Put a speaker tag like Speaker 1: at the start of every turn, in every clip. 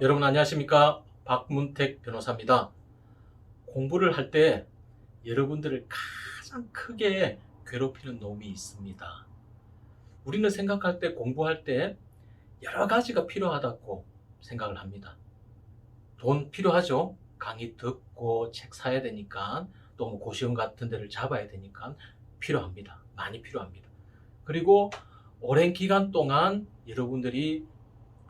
Speaker 1: 여러분 안녕하십니까? 박문택 변호사입니다. 공부를 할 때 여러분들을 가장 크게 괴롭히는 놈이 있습니다. 우리는 생각할 때 공부할 때 여러 가지가 필요하다고 생각을 합니다. 돈 필요하죠? 강의 듣고 책 사야 되니까 또 뭐 고시원 같은 데를 잡아야 되니까 필요합니다. 많이 필요합니다. 그리고 오랜 기간 동안 여러분들이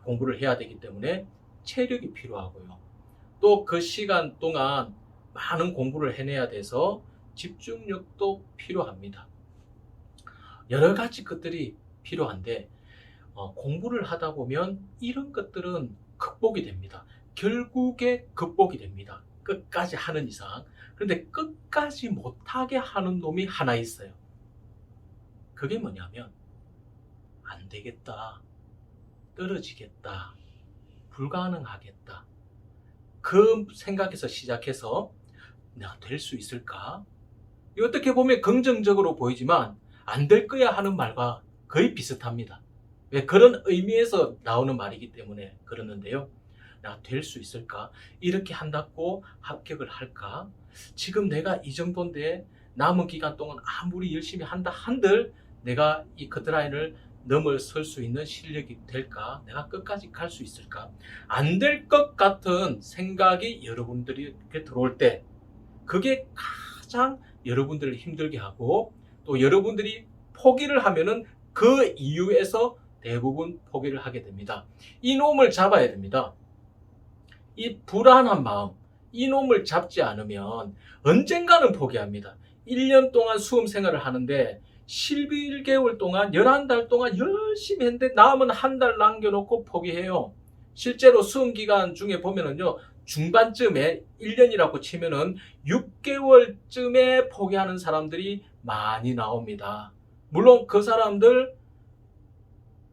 Speaker 1: 공부를 해야 되기 때문에 체력이 필요하고요. 또 그 시간 동안 많은 공부를 해내야 돼서 집중력도 필요합니다. 여러 가지 것들이 필요한데 공부를 하다 보면 이런 것들은 극복이 됩니다. 결국에 극복이 됩니다. 끝까지 하는 이상. 그런데 끝까지 못하게 하는 놈이 하나 있어요. 그게 뭐냐면 안 되겠다, 떨어지겠다, 불가능하겠다. 그 생각에서 시작해서 내가 될 수 있을까? 어떻게 보면 긍정적으로 보이지만 안 될 거야 하는 말과 거의 비슷합니다. 왜? 그런 의미에서 나오는 말이기 때문에 그러는데요. 내가 될 수 있을까? 이렇게 한다고 합격을 할까? 지금 내가 이 정도인데 남은 기간 동안 아무리 열심히 한다 한들 내가 이 커트라인을 넘어설 수 있는 실력이 될까? 내가 끝까지 갈 수 있을까? 안 될 것 같은 생각이 여러분들에게 들어올 때 그게 가장 여러분들을 힘들게 하고 또 여러분들이 포기를 하면은 그 이유에서 대부분 포기를 하게 됩니다. 이 놈을 잡아야 됩니다. 이 불안한 마음, 이 놈을 잡지 않으면 언젠가는 포기합니다. 1년 동안 수험 생활을 하는데 11개월 동안 11달 동안 열심히 했는데 남은 한 달 남겨놓고 포기해요. 실제로 수험 기간 중에 보면은요, 중반쯤에 1년이라고 치면은 6개월쯤에 포기하는 사람들이 많이 나옵니다. 물론 그 사람들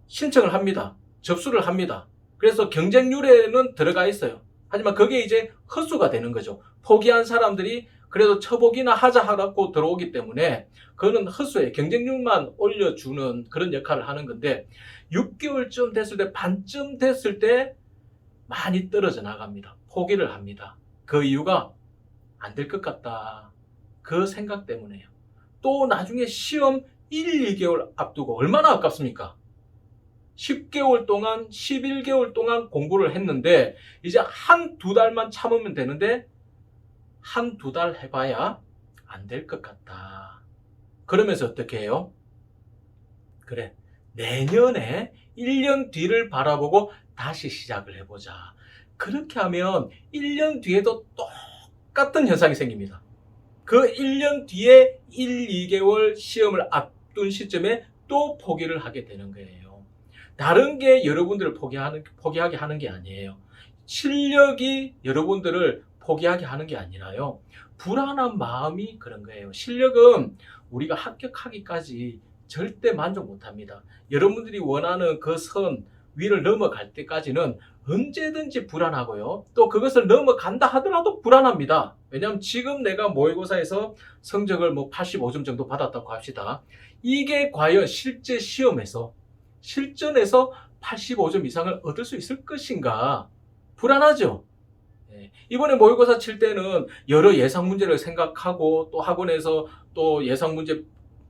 Speaker 1: 신청을 합니다. 접수를 합니다. 그래서 경쟁률에는 들어가 있어요. 하지만 그게 이제 헛수가 되는 거죠. 포기한 사람들이 그래도 처보기나 하자 하라고 들어오기 때문에 그거는 헛수예요. 경쟁률만 올려주는 그런 역할을 하는 건데 6개월쯤 됐을 때, 반쯤 됐을 때 많이 떨어져 나갑니다. 포기를 합니다. 그 이유가 안 될 것 같다. 그 생각 때문에요. 또 나중에 시험 1, 2개월 앞두고 얼마나 아깝습니까? 10개월 동안, 11개월 동안 공부를 했는데 이제 한두 달만 참으면 되는데 한두 달 해봐야 안 될 것 같다. 그러면서 어떻게 해요? 그래, 내년에 1년 뒤를 바라보고 다시 시작을 해보자. 그렇게 하면 1년 뒤에도 똑같은 현상이 생깁니다. 그 1년 뒤에 1, 2개월 시험을 앞둔 시점에 또 포기를 하게 되는 거예요. 다른 게 여러분들을 포기하게 하는 게 아니에요. 실력이 여러분들을 포기하게 하는 게 아니라요. 불안한 마음이 그런 거예요. 실력은 우리가 합격하기까지 절대 만족 못합니다. 여러분들이 원하는 그 선 위를 넘어갈 때까지는 언제든지 불안하고요. 또 그것을 넘어간다 하더라도 불안합니다. 왜냐하면 지금 내가 모의고사에서 성적을 뭐 85점 정도 받았다고 합시다. 이게 과연 실제 시험에서 실전에서 85점 이상을 얻을 수 있을 것인가? 불안하죠. 이번에 모의고사 칠 때는 여러 예상 문제를 생각하고 또 학원에서 또 예상 문제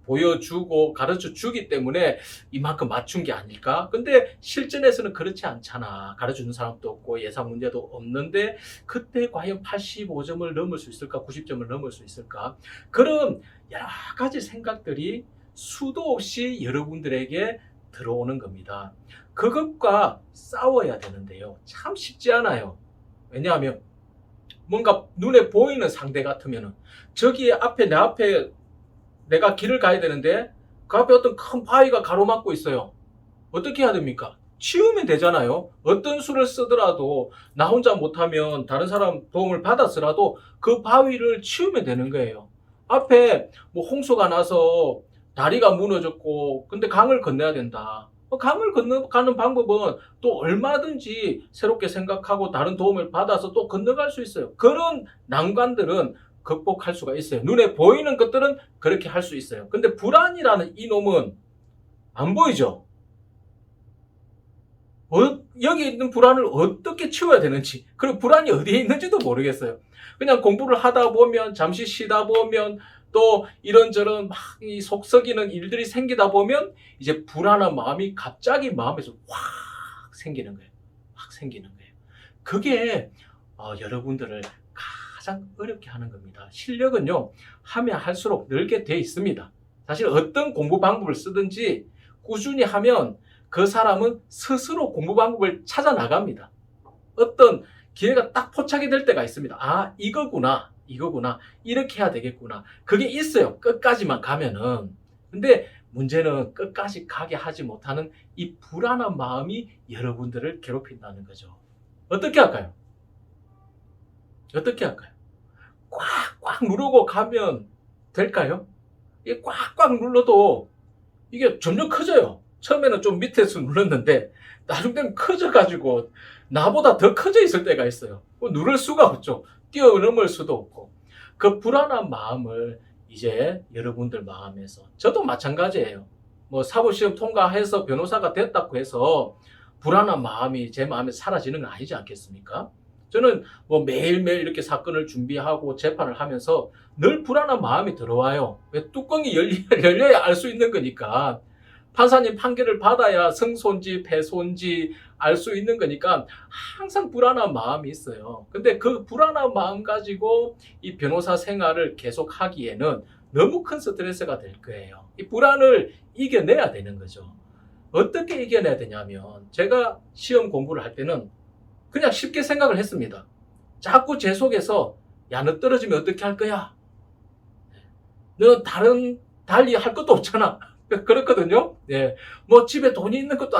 Speaker 1: 보여주고 가르쳐 주기 때문에 이만큼 맞춘 게 아닐까? 근데 실전에서는 그렇지 않잖아. 가르쳐 주는 사람도 없고 예상 문제도 없는데 그때 과연 85점을 넘을 수 있을까? 90점을 넘을 수 있을까? 그런 여러 가지 생각들이 수도 없이 여러분들에게 들어오는 겁니다. 그것과 싸워야 되는데요. 참 쉽지 않아요. 왜냐하면 뭔가 눈에 보이는 상대 같으면은 저기 앞에 내 앞에 내가 길을 가야 되는데 그 앞에 어떤 큰 바위가 가로막고 있어요. 어떻게 해야 됩니까? 치우면 되잖아요. 어떤 수를 쓰더라도 나 혼자 못하면 다른 사람 도움을 받았으라도 그 바위를 치우면 되는 거예요. 앞에 뭐 홍수가 나서 다리가 무너졌고 근데 강을 건너야 된다. 강을 건너가는 방법은 또 얼마든지 새롭게 생각하고 다른 도움을 받아서 또 건너갈 수 있어요. 그런 난관들은 극복할 수가 있어요. 눈에 보이는 것들은 그렇게 할 수 있어요. 근데 불안이라는 이 놈은 안 보이죠. 여기 있는 불안을 어떻게 치워야 되는지, 그리고 불안이 어디에 있는지도 모르겠어요. 그냥 공부를 하다 보면, 잠시 쉬다 보면, 또 이런저런 막 이 속썩이는 일들이 생기다 보면 이제 불안한 마음이 갑자기 마음에서 확 생기는 거예요. 확 생기는 거예요. 그게 여러분들을 가장 어렵게 하는 겁니다. 실력은요, 하면 할수록 늘게 돼 있습니다. 사실 어떤 공부 방법을 쓰든지 꾸준히 하면 그 사람은 스스로 공부 방법을 찾아 나갑니다. 어떤 기회가 딱 포착이 될 때가 있습니다. 아, 이거구나. 이렇게 해야 되겠구나. 그게 있어요. 끝까지만 가면은. 근데 문제는 끝까지 가게 하지 못하는 이 불안한 마음이 여러분들을 괴롭힌다는 거죠. 어떻게 할까요? 어떻게 할까요? 꽉꽉 누르고 가면 될까요? 이게 꽉꽉 눌러도 이게 점점 커져요. 처음에는 좀 밑에서 눌렀는데 나중 되면 커져가지고 나보다 더 커져 있을 때가 있어요. 누를 수가 없죠. 뛰어넘을 수도 없고. 그 불안한 마음을 이제 여러분들 마음에서, 저도 마찬가지예요. 뭐 사법시험 통과해서 변호사가 됐다고 해서 불안한 마음이 제 마음에 사라지는 건 아니지 않겠습니까? 저는 뭐 매일매일 이렇게 사건을 준비하고 재판을 하면서 늘 불안한 마음이 들어와요. 왜? 뚜껑이 열려야 알 수 있는 거니까. 판사님 판결을 받아야 승소인지 패소인지 알 수 있는 거니까 항상 불안한 마음이 있어요. 근데 그 불안한 마음 가지고 이 변호사 생활을 계속 하기에는 너무 큰 스트레스가 될 거예요. 이 불안을 이겨내야 되는 거죠. 어떻게 이겨내야 되냐면, 제가 시험 공부를 할 때는 그냥 쉽게 생각을 했습니다. 자꾸 제 속에서, 야, 너 떨어지면 어떻게 할 거야? 너 달리 할 것도 없잖아. 그렇거든요. 예. 뭐 집에 돈이 있는 것도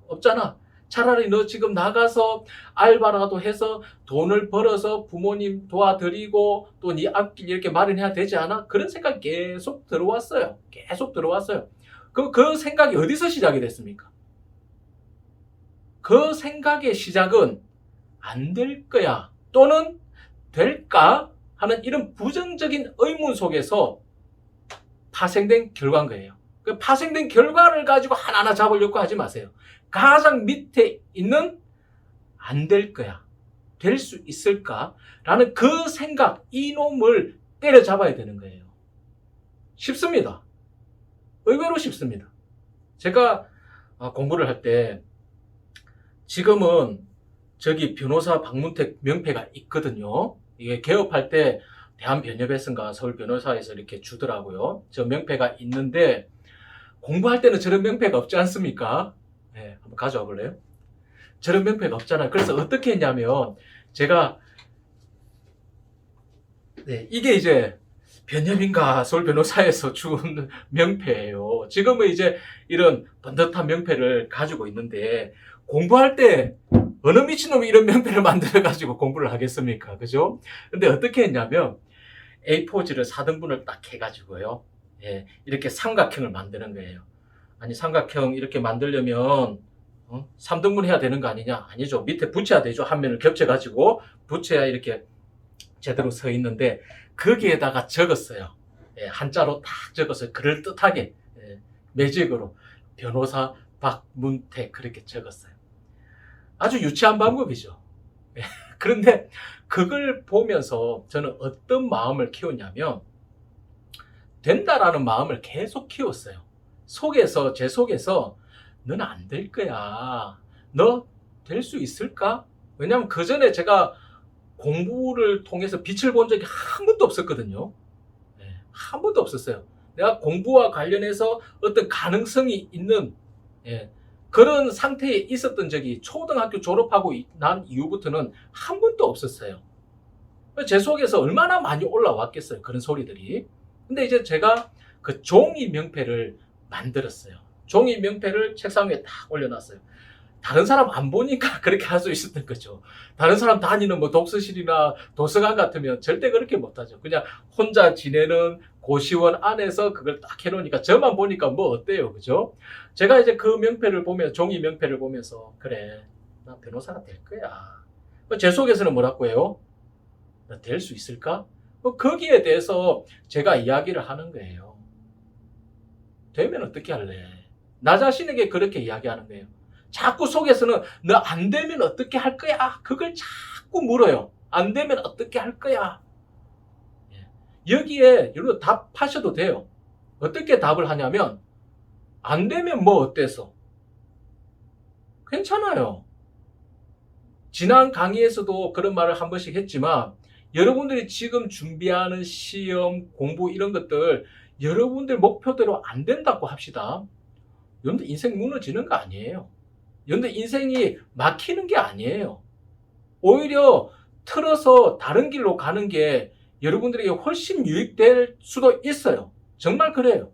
Speaker 1: 없잖아. 차라리 너 지금 나가서 알바라도 해서 돈을 벌어서 부모님 도와드리고 또 네 앞길 이렇게 마련해야 되지 않아? 그런 생각이 계속 들어왔어요. 계속 들어왔어요. 그 생각이 어디서 시작이 됐습니까? 그 생각의 시작은 안 될 거야 또는 될까 하는 이런 부정적인 의문 속에서 파생된 결과인 거예요. 그 파생된 결과를 가지고 하나하나 잡으려고 하지 마세요. 가장 밑에 있는 안 될 거야, 될 수 있을까 라는 그 생각, 이놈을 때려잡아야 되는 거예요. 쉽습니다. 의외로 쉽습니다. 제가 공부를 할 때, 지금은 저기 변호사 박문택 명패가 있거든요. 이게 개업할 때 대한변협에서인가 서울변호사에서 이렇게 주더라고요. 저 명패가 있는데, 공부할 때는 저런 명패가 없지 않습니까? 네, 한번 가져와 볼래요? 저런 명패가 없잖아요. 그래서 어떻게 했냐면, 제가 이게 이제 변협인가 서울변호사에서 준 명패예요. 지금은 이제 이런 번듯한 명패를 가지고 있는데, 공부할 때 어느 미친놈이 이런 명패를 만들어가지고 공부를 하겠습니까? 그죠? 근데 어떻게 했냐면, A4지를 4등분을 딱 해가지고요. 예, 이렇게 삼각형을 만드는 거예요. 아니, 삼각형 이렇게 만들려면 3등분 해야 되는 거 아니냐? 아니죠. 밑에 붙여야 되죠. 한 면을 겹쳐가지고 붙여야 이렇게 제대로 서 있는데, 거기에다가 적었어요. 예, 한자로 딱 적었어요. 그럴듯하게, 예, 매직으로 변호사 박문택 그렇게 적었어요. 아주 유치한 방법이죠. 예, 그런데 그걸 보면서 저는 어떤 마음을 키웠냐면, 된다라는 마음을 계속 키웠어요. 제 속에서 너는 안 될 거야. 너 될 수 있을까? 왜냐하면 그 전에 제가 공부를 통해서 빛을 본 적이 한 번도 없었거든요. 네, 한 번도 없었어요. 내가 공부와 관련해서 어떤 가능성이 있는, 예, 그런 상태에 있었던 적이 초등학교 졸업하고 난 이후부터는 한 번도 없었어요. 제 속에서 얼마나 많이 올라왔겠어요, 그런 소리들이. 근데 이제 제가 그 종이 명패를 만들었어요. 종이 명패를 책상 위에 딱 올려놨어요. 다른 사람 안 보니까 그렇게 할 수 있었던 거죠. 다른 사람 다니는 뭐 독서실이나 도서관 같으면 절대 그렇게 못하죠. 그냥 혼자 지내는 고시원 안에서 그걸 딱 해놓으니까 저만 보니까 뭐 어때요, 그죠? 제가 이제 그 명패를 보면, 종이 명패를 보면서, 그래, 나 변호사가 될 거야. 제 속에서는 뭐라고 해요? 나 될 수 있을까? 거기에 대해서 제가 이야기를 하는 거예요. 되면 어떻게 할래? 나 자신에게 그렇게 이야기하는 거예요. 자꾸 속에서는 너 안 되면 어떻게 할 거야? 그걸 자꾸 물어요. 안 되면 어떻게 할 거야? 여기에 여러분 답하셔도 돼요. 어떻게 답을 하냐면 안 되면 뭐 어때서? 괜찮아요. 지난 강의에서도 그런 말을 한 번씩 했지만 여러분들이 지금 준비하는 시험, 공부 이런 것들 여러분들 목표대로 안 된다고 합시다. 여러분들 인생 무너지는 거 아니에요. 여러분들 인생이 막히는 게 아니에요. 오히려 틀어서 다른 길로 가는 게 여러분들에게 훨씬 유익될 수도 있어요. 정말 그래요.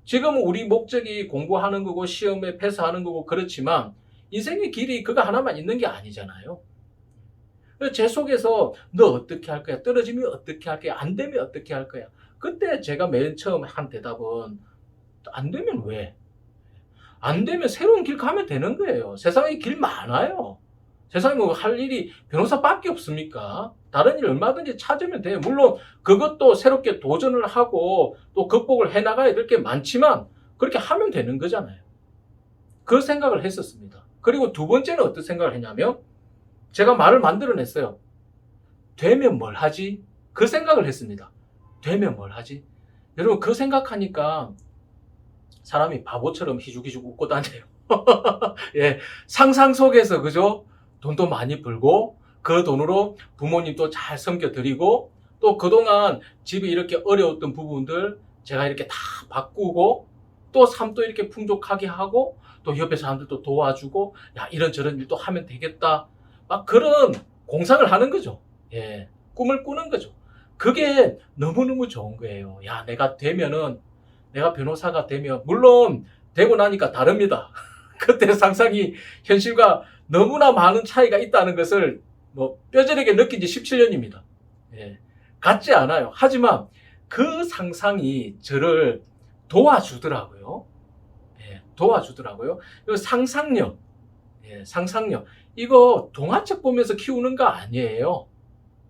Speaker 1: 지금은 우리 목적이 공부하는 거고 시험에 패스하는 거고 그렇지만 인생의 길이 그거 하나만 있는 게 아니잖아요. 제 속에서 너 어떻게 할 거야? 떨어지면 어떻게 할 거야? 안 되면 어떻게 할 거야? 그때 제가 맨 처음 한 대답은 안 되면 왜? 안 되면 새로운 길 가면 되는 거예요. 세상에 길 많아요. 세상에 뭐 할 일이 변호사밖에 없습니까? 다른 일 얼마든지 찾으면 돼요. 물론 그것도 새롭게 도전을 하고 또 극복을 해나가야 될 게 많지만 그렇게 하면 되는 거잖아요. 그 생각을 했었습니다. 그리고 두 번째는 어떤 생각을 했냐면 제가 말을 만들어냈어요. 되면 뭘 하지? 그 생각을 했습니다. 되면 뭘 하지? 여러분 그 생각하니까 사람이 바보처럼 희죽희죽 웃고 다녀요. 예, 상상 속에서 그죠? 돈도 많이 벌고 그 돈으로 부모님도 잘 섬겨드리고 또 그동안 집이 이렇게 어려웠던 부분들 제가 이렇게 다 바꾸고 또 삶도 이렇게 풍족하게 하고 또 옆에 사람들도 도와주고 야 이런저런 일도 하면 되겠다 막 그런 공상을 하는 거죠. 예, 꿈을 꾸는 거죠. 그게 너무너무 좋은 거예요. 야 내가 되면은 내가 변호사가 되면 물론 되고 나니까 다릅니다. 그때 상상이 현실과 너무나 많은 차이가 있다는 것을 뭐 뼈저리게 느낀 지 17년입니다. 예, 같지 않아요. 하지만 그 상상이 저를 도와주더라고요. 예, 도와주더라고요. 상상력, 예, 상상력. 이거 동화책 보면서 키우는 거 아니에요.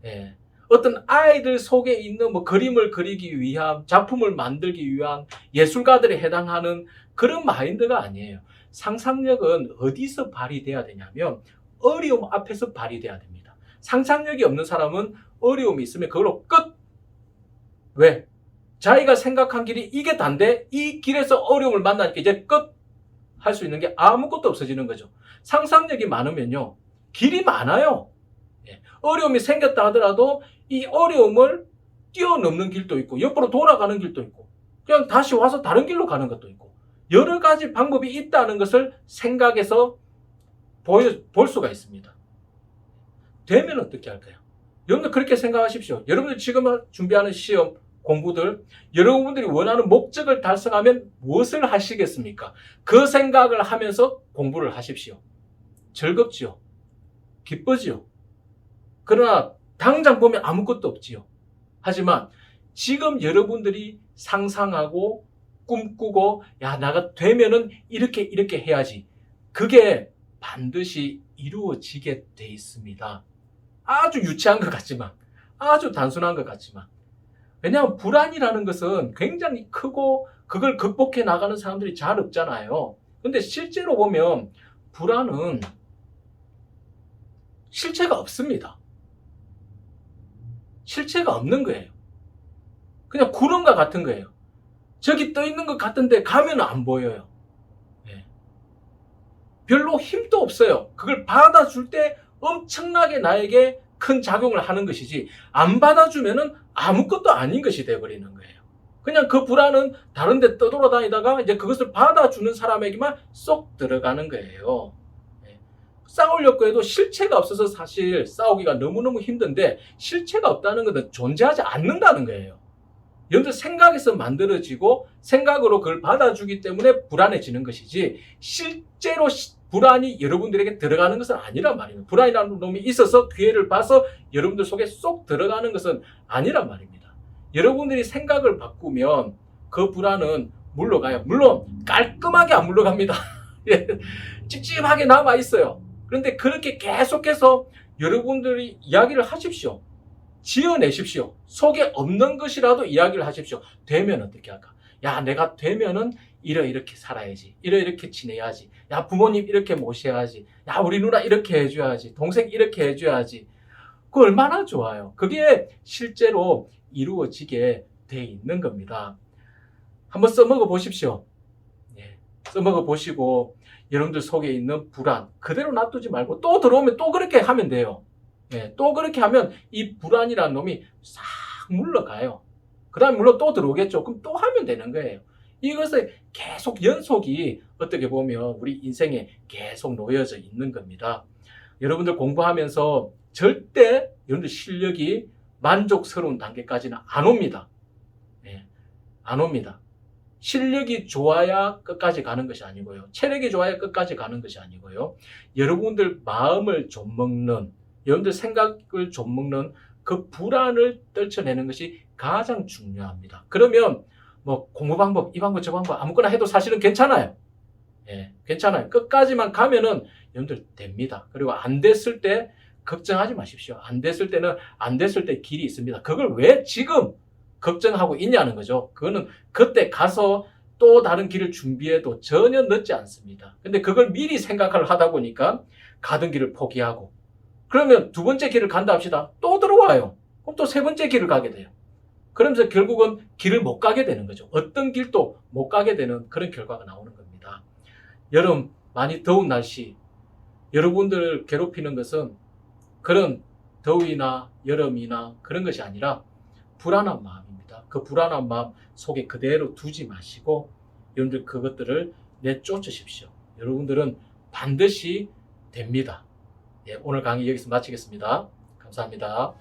Speaker 1: 예, 어떤 아이들 속에 있는 뭐 그림을 그리기 위한, 작품을 만들기 위한 예술가들에 해당하는 그런 마인드가 아니에요. 상상력은 어디서 발휘돼야 되냐면 어려움 앞에서 발휘돼야 됩니다. 상상력이 없는 사람은 어려움이 있으면 그걸로 끝! 왜? 자기가 생각한 길이 이게 단데 이 길에서 어려움을 만나니까 이제 끝! 할 수 있는 게 아무것도 없어지는 거죠. 상상력이 많으면요. 길이 많아요. 어려움이 생겼다 하더라도 이 어려움을 뛰어넘는 길도 있고 옆으로 돌아가는 길도 있고 그냥 다시 와서 다른 길로 가는 것도 있고 여러 가지 방법이 있다는 것을 생각해서 볼 수가 있습니다. 되면 어떻게 할까요? 여러분들 그렇게 생각하십시오. 여러분들 지금 준비하는 시험, 공부들 여러분들이 원하는 목적을 달성하면 무엇을 하시겠습니까? 그 생각을 하면서 공부를 하십시오. 즐겁지요. 기쁘지요. 그러나 당장 보면 아무것도 없지요. 하지만 지금 여러분들이 상상하고 꿈꾸고 야 나가 되면은 이렇게 해야지. 그게 반드시 이루어지게 돼 있습니다. 아주 유치한 것 같지만 아주 단순한 것 같지만 왜냐하면 불안이라는 것은 굉장히 크고 그걸 극복해 나가는 사람들이 잘 없잖아요. 근데 실제로 보면 불안은 실체가 없습니다. 실체가 없는 거예요. 그냥 구름과 같은 거예요. 저기 떠 있는 것 같은데 가면 안 보여요. 네. 별로 힘도 없어요. 그걸 받아줄 때 엄청나게 나에게 큰 작용을 하는 것이지 안 받아주면은 아무것도 아닌 것이 되어버리는 거예요. 그냥 그 불안은 다른 데 떠돌아다니다가 이제 그것을 받아주는 사람에게만 쏙 들어가는 거예요. 싸우려고 해도 실체가 없어서 사실 싸우기가 너무너무 힘든데 실체가 없다는 것은 존재하지 않는다는 거예요. 여러분들 생각에서 만들어지고 생각으로 그걸 받아주기 때문에 불안해지는 것이지 실제로 불안이 여러분들에게 들어가는 것은 아니란 말입니다. 불안이라는 놈이 있어서 기회를 봐서 여러분들 속에 쏙 들어가는 것은 아니란 말입니다. 여러분들이 생각을 바꾸면 그 불안은 물러가요. 물론 깔끔하게 안 물러갑니다. 찝찝하게 남아있어요. 그런데 그렇게 계속해서 여러분들이 이야기를 하십시오. 지어내십시오. 속에 없는 것이라도 이야기를 하십시오. 되면 어떻게 할까? 야, 내가 되면은 이렇게 살아야지. 이렇게 지내야지. 야, 부모님 이렇게 모셔야지. 야, 우리 누나 이렇게 해줘야지. 동생 이렇게 해줘야지. 그 얼마나 좋아요. 그게 실제로 이루어지게 돼 있는 겁니다. 한번 써먹어 보십시오. 예, 써먹어 보시고 여러분들 속에 있는 불안 그대로 놔두지 말고 또 들어오면 또 그렇게 하면 돼요. 예, 또 그렇게 하면 이 불안이라는 놈이 싹 물러가요. 그 다음에 물론 또 들어오겠죠. 그럼 또 하면 되는 거예요. 이것을 계속 연속이 어떻게 보면 우리 인생에 계속 놓여져 있는 겁니다. 여러분들 공부하면서 절대 여러분들 실력이 만족스러운 단계까지는 안 옵니다. 예, 안 옵니다. 실력이 좋아야 끝까지 가는 것이 아니고요. 체력이 좋아야 끝까지 가는 것이 아니고요. 여러분들 마음을 좀먹는, 여러분들 생각을 좀먹는 그 불안을 떨쳐내는 것이 가장 중요합니다. 그러면 뭐 공부 방법, 이 방법, 저 방법 아무거나 해도 사실은 괜찮아요. 예, 괜찮아요. 끝까지만 가면은 여러분들 됩니다. 그리고 안 됐을 때 걱정하지 마십시오. 안 됐을 때는 안 됐을 때 길이 있습니다. 그걸 왜 지금 걱정하고 있냐는 거죠. 그거는 그때 가서 또 다른 길을 준비해도 전혀 늦지 않습니다. 근데 그걸 미리 생각을 하다 보니까 가던 길을 포기하고 그러면 두 번째 길을 간다 합시다. 또 들어와요. 그럼 또 세 번째 길을 가게 돼요. 그러면서 결국은 길을 못 가게 되는 거죠. 어떤 길도 못 가게 되는 그런 결과가 나오는 겁니다. 여름 많이 더운 날씨 여러분들을 괴롭히는 것은 그런 더위나 여름이나 그런 것이 아니라 불안한 마음입니다. 그 불안한 마음 속에 그대로 두지 마시고 여러분들 그것들을 내쫓으십시오. 여러분들은 반드시 됩니다. 예, 오늘 강의 여기서 마치겠습니다. 감사합니다.